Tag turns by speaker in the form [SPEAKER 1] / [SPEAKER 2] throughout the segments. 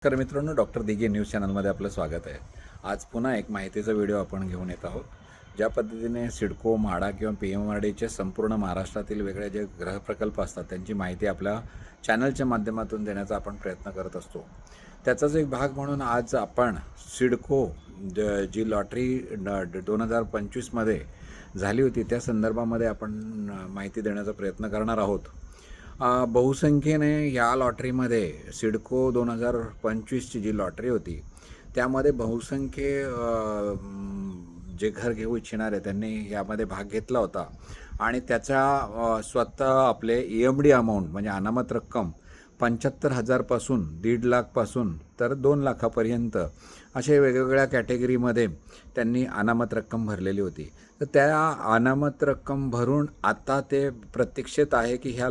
[SPEAKER 1] नमस्कार मित्रांनो, doctor Dighe news चॅनलमध्ये आपलं स्वागत आहे. आज पुन्हा एक माहितीचा व्हिडिओ आपण घेऊन येत आहोत. ज्या पद्धतीने सिडको, म्हाडा किंवा PMRDचे संपूर्ण महाराष्ट्रातील वेगळे जे गृहप्रकल्प असतात त्यांची माहिती आपल्या चॅनलच्या माध्यमातून देण्याचा आपण प्रयत्न करत असतो. त्याचाच एक भाग म्हणून आज आपण सिडको जी लॉटरी 2025मध्ये झाली होती त्या संदर्भामध्ये आपण माहिती देण्याचा प्रयत्न करणार आहोत. बहुसंख्येने या लॉटरीमध्ये सिडको 2025ची जी लॉटरी होती त्यामध्ये बहुसंख्य जे घर घेऊ इच्छिणारे त्यांनी यामध्ये भाग घेतला होता आणि त्याचा स्वतः आपले EMD अमाऊंट म्हणजे अनामत रक्कम 75,000पासून 1.5 लाखपासून तर 2 लाखापर्यंत असे वेगवेगळ्या कॅटेगरीमध्ये त्यांनी अनामत रक्कम भरलेली होती. तर त्या अनामत रक्कम भरून आता ते प्रतीक्षेत आहे की ह्या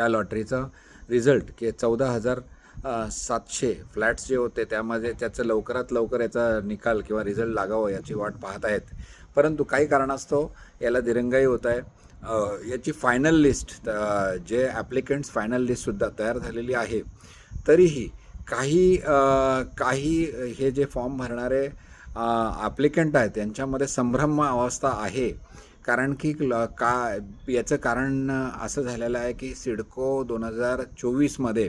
[SPEAKER 1] लॉटरीचा रिझल्ट की 14,700 फ्लॅट्स जे होते त्यामध्ये त्याचं लवकरात लवकर याचा निकाल किंवा रिझल्ट लागावं याची वाट पाहत आहेत. परंतु काही कारणास्तव याला दिरंगाई होत आहे. याची फायनल लिस्ट जे ॲप्लिकंट्स फायनल लिस्टसुद्धा तयार झालेली आहे. तरीही काही हे जे फॉर्म भरणारे ॲप्लिकंट आहेत त्यांच्यामध्ये संभ्रम अवस्था आहे. कारण की याचं कारण असं झालेलं आहे की सिडको 2024मध्ये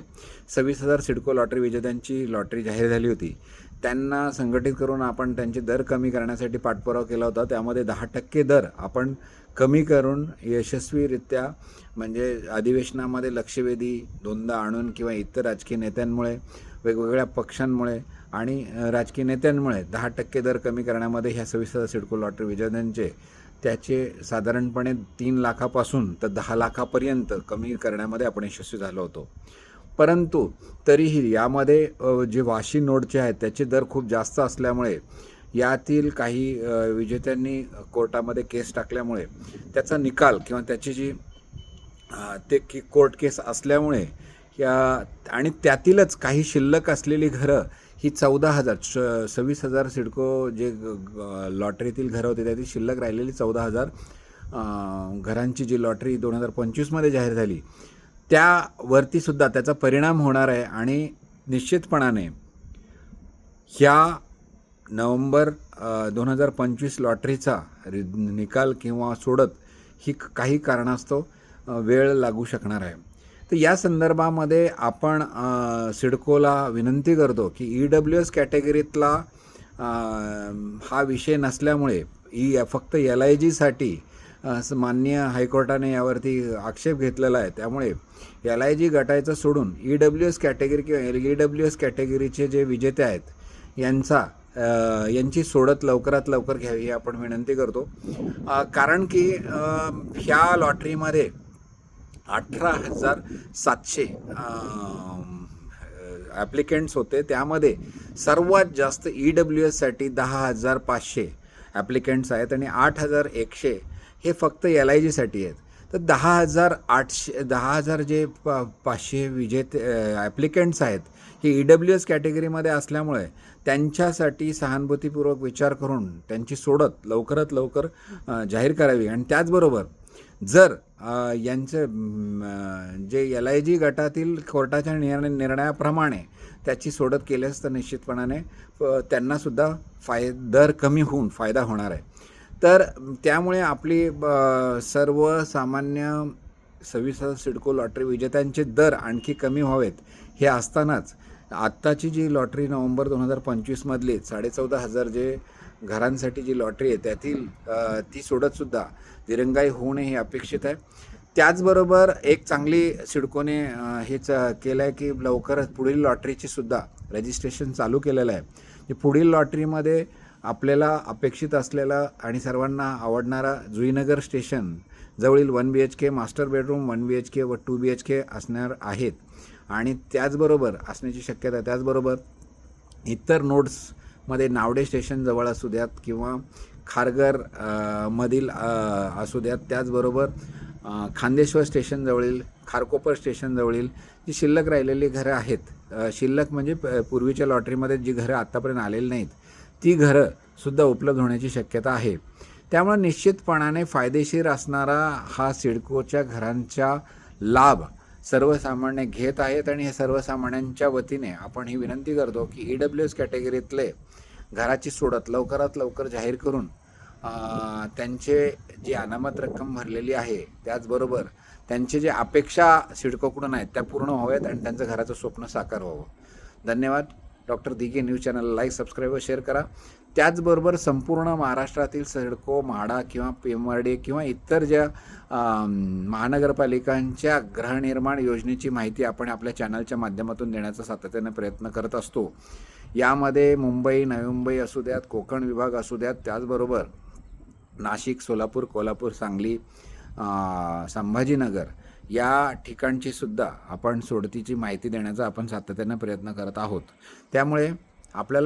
[SPEAKER 1] 26,000 सिडको लॉटरी विजेत्यांची लॉटरी जाहीर झाली होती. त्यांना संघटित करून आपण त्यांचे दर कमी करण्यासाठी पाठपुरावा केला होता. त्यामध्ये 10% दर आपण कमी करून यशस्वीरित्या म्हणजे अधिवेशनामध्ये लक्षवेधी दोनदा आणून किंवा इतर राजकीय नेत्यांमुळे वेगवेगळ्या पक्षांमुळे आणि राजकीय नेत्यांमुळे 10% दर कमी करण्यामध्ये ह्या 26,000 सिडको लॉटरी विजेत्यांचे त्याचे साधारणपणे 3 लाखापासून तर 10 लाखापर्यंत कमी करण्यामध्ये आपण यशस्वी झालो होतो. परंतु तरीही यामध्ये जे वाशी नोडचे आहेत त्याचे दर खूप जास्त असल्यामुळे यातील काही विजेत्यांनी कोर्टामध्ये केस टाकल्यामुळे त्याचा निकाल किंवा त्याची जी कोर्ट केस असल्यामुळे आणि त्यातीलच काही शिल्लक असलेली घरं ही 26,000 सिडको जे लॉटरीतील घरं होती त्यातील शिल्लक राहिलेली 14,000 घरांची जी लॉटरी 2025मध्ये जाहीर झाली त्यावरतीसुद्धा त्याचा परिणाम होणार आहे. आणि निश्चितपणाने ह्या नोव्हेंबर 2025 लॉटरीचा निकाल किंवा सोडत ही काही कारणास्तव वेळ लागू शकणार आहे. तर या संदर्भामध्ये आपण सिडकोला विनंती करतो की EWS कॅटेगरीतला हा विषय नसल्यामुळे फक्त LIGसाठी माननीय हायकोर्टाने यावरती आक्षेप घेतलेला आहे. त्यामुळे LIG गटाचं सोडून EWS कॅटेगरी किंवा EWS कॅटेगरीचे जे विजेते आहेत यांची सोडत लवकरात लवकर घ्यावी ही आपण विनंती करतो. कारण की ह्या लॉटरीमध्ये 18,700 ॲप्लिकंट्स होते. त्यामध्ये सर्वात जास्त EWSसाठी 10,500 ॲप्लिकंट्स आहेत आणि 8,100 हे फक्त LIGसाठी आहेत. तर 10,000 जे 500 विजेते ॲप्लिकंट्स आहेत हे EWS कॅटेगरीमध्ये असल्यामुळे त्यांच्यासाठी सहानुभूतीपूर्वक विचार करून त्यांची सोडत लवकरात लवकर जाहीर करावी. आणि त्याचबरोबर जर यांचं जे LIG गटातील कोर्टाच्या निर्णयाप्रमाणे त्याची सोडत केल्यास तर निश्चितपणाने त्यांनासुद्धा दर कमी होऊन फायदा होणार आहे. तर त्यामुळे आपली सर्वसामान्य 26,000 सिडको लॉटरी विजेत्यांचे दर आणखी कमी व्हावेत हे असतानाच आत्ताची जी लॉटरी नोव्हेंबर 2025मधली 14,500 जे घरांसाठी जी लॉटरी आहे त्यातील ती सोडतसुद्धा दिरंगाई होऊ नये हे अपेक्षित आहे. त्याचबरोबर एक चांगली सिडकोने हेच केलं आहे की लवकरच पुढील लॉटरीची सुद्धा रजिस्ट्रेशन चालू केलेलं आहे. पुढील लॉटरीमध्ये आपल्याला अपेक्षित असलेला आणि सर्वांना आवडणारा जुईनगर स्टेशन जवळील 1 BHK मास्टर बेडरूम 1 BHK व 2 BHK असणार आहेत आणि त्याचबरोबर असण्याची शक्यता आहे. त्याचबरोबर इतर नोड्समध्ये नावडे स्टेशन जवळ असू द्यात किंवा खारघर मधील असू द्यात, त्याचबरोबर खांदेश्वर स्टेशन जवळील खारकोपर स्टेशन जवळील जी शिल्लक राहिलेली घरं आहेत, शिल्लक म्हणजे पूर्वीच्या लॉटरीमध्ये जी घरं आत्तापर्यंत आलेली नाहीत ती घरंसुद्धा उपलब्ध होण्याची शक्यता आहे. त्यामुळे निश्चितपणाने फायदेशीर असणारा हा सिडकोच्या घरांचा लाभ सर्वसामान्य घेत आहेत आणि हे सर्वसामान्यांच्या वतीने आपण ही विनंती करतो की EWS कॅटेगरीतले घराची सोडत लवकरात लवकर जाहीर करून त्यांचे जी अनामत रक्कम भरलेली आहे त्याचबरोबर त्यांचे जे अपेक्षा सिडकोकडून आहेत त्या पूर्ण व्हाव्यात आणि त्यांचं घराचं स्वप्न साकार व्हावं. धन्यवाद. डॉक्टर दिघे न्यूज चॅनलला लाईक, सबस्क्राईब व शेअर करा. त्याचबरोबर संपूर्ण महाराष्ट्रातील सिडको, म्हाडा किंवा PMRD किंवा इतर ज्या महानगरपालिकांच्या गृहनिर्माण योजनेची माहिती आपण आपल्या चॅनलच्या माध्यमातून देण्याचा सातत्याने प्रयत्न करत असतो. यामध्ये मुंबई, नवी मुंबई असू द्यात, कोकण विभाग असू द्यात, त्याचबरोबर नाशिक, सोलापूर, कोल्हापूर, सांगली, संभाजीनगर या ठिकाणची सुद्धा आपण सोडतीची माहिती देण्याचा आपण सातत्याने प्रयत्न करत आहोत. त्यामुळे आपल्याला